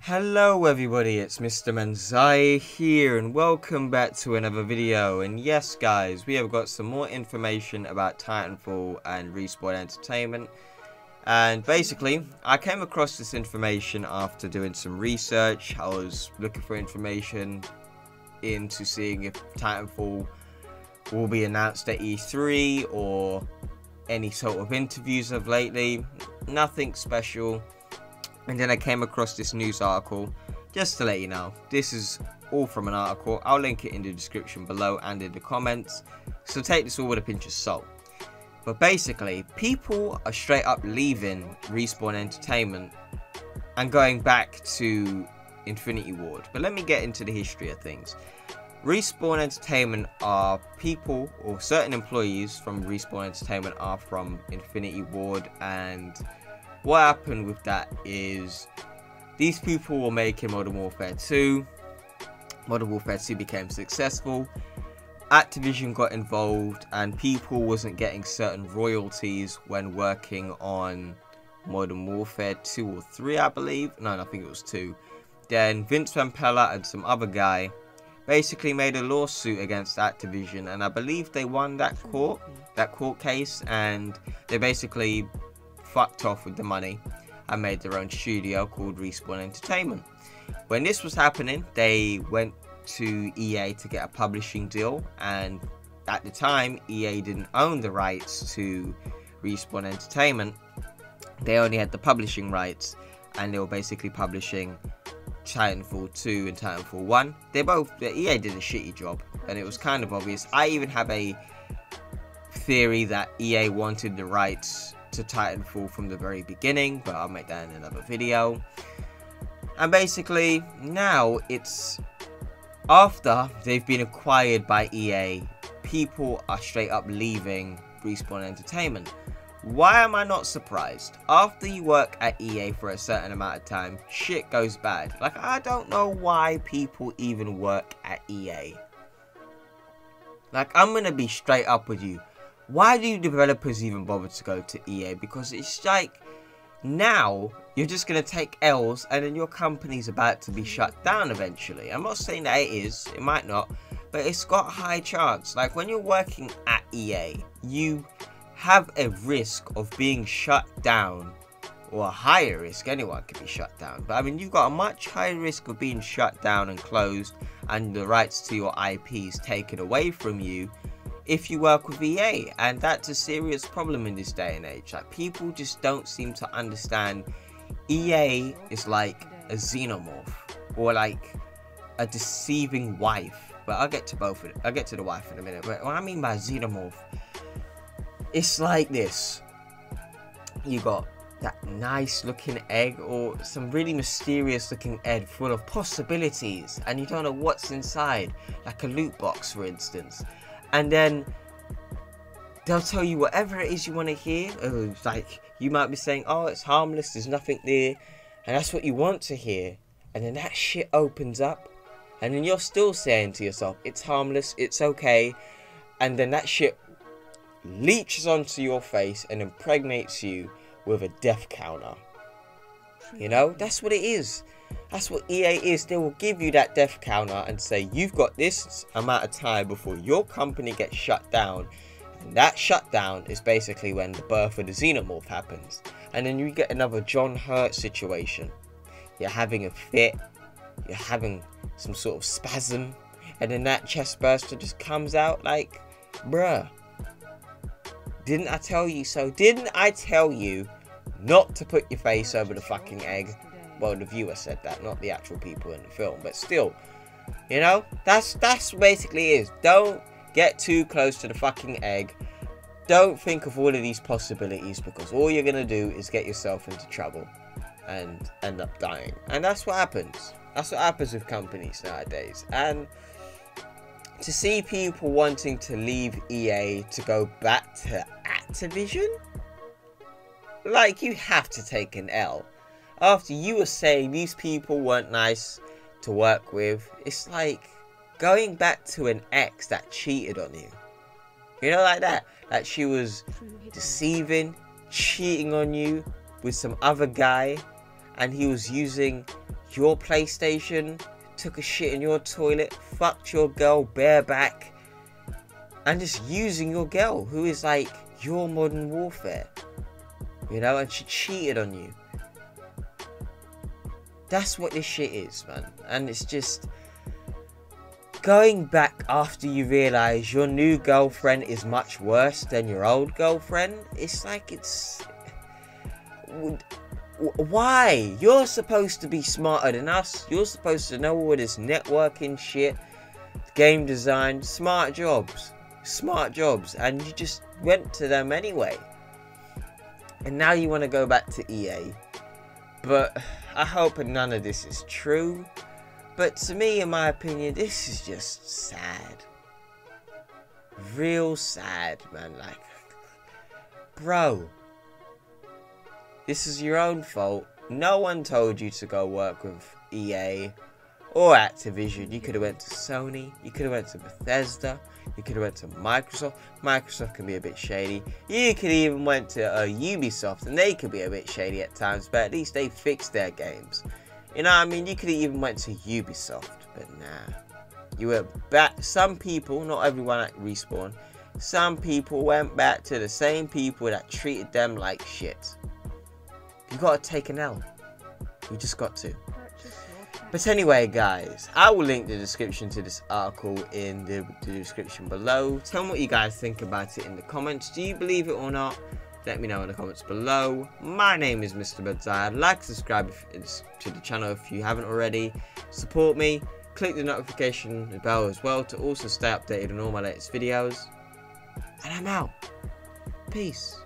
Hello everybody, it's Mr. Manzai here and welcome back to another video. And yes guys, we have got some more information about Titanfall and Respawn Entertainment. And basically, I came across this information after doing some research. I was looking for information into seeing if Titanfall will be announced at E3 or any sort of interviews of lately. Nothing special. And then I came across this news article. Just to let you know, this is all from an article. I'll link it in the description below and in the comments, so take this all with a pinch of salt. But basically, people are straight up leaving Respawn Entertainment and going back to Infinity Ward. But let me get into the history of things. Respawn Entertainment are people, or certain employees from Respawn Entertainment are from Infinity Ward, and what happened with that is these people were making Modern Warfare 2. Modern Warfare 2 became successful. Activision got involved and people wasn't getting certain royalties when working on Modern Warfare 2 or 3, I believe. No, I think it was 2. Then Vince Van Pella and some other guy basically made a lawsuit against Activision, and I believe they won that court case, and they basically fucked off with the money and made their own studio called Respawn Entertainment. When this was happening, they went to EA to get a publishing deal, and at the time EA didn't own the rights to Respawn Entertainment. They only had the publishing rights, and they were basically publishing Titanfall 2 and Titanfall 1. EA did a shitty job, and it was kind of obvious. I even have a theory that EA wanted the rights to Titanfall from the very beginning, but I'll make that in another video. And basically now it's after they've been acquired by EA, people are straight up leaving Respawn Entertainment. Why am I not surprised? After you work at EA for a certain amount of time, shit goes bad. Like, I don't know why people even work at EA. Like, I'm gonna be straight up with you. Why do developers even bother to go to EA? Because it's like, now you're just going to take L's and then your company's about to be shut down eventually. I'm not saying that it is, it might not, but it's got a high chance. Like, when you're working at EA, you have a risk of being shut down, or a higher risk. Anyone can be shut down, but I mean, you've got a much higher risk of being shut down and closed and the rights to your IPs taken away from you if you work with EA, and that's a serious problem in this day and age. Like, people just don't seem to understand EA is like a xenomorph, or like a deceiving wife. But I'll get to both of it. I'll get to the wife in a minute. But what I mean by xenomorph, it's like this. You got that nice looking egg, or some really mysterious looking egg full of possibilities, and you don't know what's inside, like a loot box for instance. And then they'll tell you whatever it is you want to hear. Like, you might be saying, oh, it's harmless, there's nothing there, and that's what you want to hear. And then that shit opens up, and then you're still saying to yourself, it's harmless, it's okay. And then that shit leeches onto your face and impregnates you with a death counter. You know, that's what it is. That's what EA is. They will give you that death counter and say, you've got this amount of time before your company gets shut down. And that shutdown is basically when the birth of the xenomorph happens. And then you get another John Hurt situation. You're having a fit, you're having some sort of spasm, and then that chest burster just comes out like, bruh, didn't I tell you so? Didn't I tell you not to put your face over the fucking egg? Well, the viewer said that, not the actual people in the film, but still, you know, that's basically it. Don't get too close to the fucking egg. Don't think of all of these possibilities, because all you're gonna do is get yourself into trouble and end up dying. And that's what happens. That's what happens with companies nowadays. And to see people wanting to leave EA to go back to Activision, like, you have to take an L. After you were saying these people weren't nice to work with, it's like going back to an ex that cheated on you. You know, like that. That she was deceiving, cheating on you with some other guy, and he was using your PlayStation, took a shit in your toilet, fucked your girl bareback, and just using your girl, who is like your modern warfare, you know, and she cheated on you. That's what this shit is, man. And it's just going back after you realise your new girlfriend is much worse than your old girlfriend. It's like, it's... Why? You're supposed to be smarter than us. You're supposed to know all this networking shit, game design, smart jobs, and you just went to them anyway. And now you want to go back to EA. But I hope none of this is true. But to me, in my opinion, this is just sad. Real sad, man. Like, bro, this is your own fault. No one told you to go work with EA or Activision. You could have went to Sony. You could have went to Bethesda. You could have went to Microsoft. Microsoft can be a bit shady. You could even went to Ubisoft, and they could be a bit shady at times, but at least they fixed their games. You know what I mean? You could have even went to Ubisoft, but nah. You went back. Some people, not everyone at Respawn, some people went back to the same people that treated them like shit. You gotta take an L. You just got to. But anyway, guys, I will link the description to this article in the description below. Tell me what you guys think about it in the comments. Do you believe it or not? Let me know in the comments below. My name is Mr. Bedzai. Like, subscribe to the channel if you haven't already. Support me. Click the notification bell as well to also stay updated on all my latest videos. And I'm out. Peace.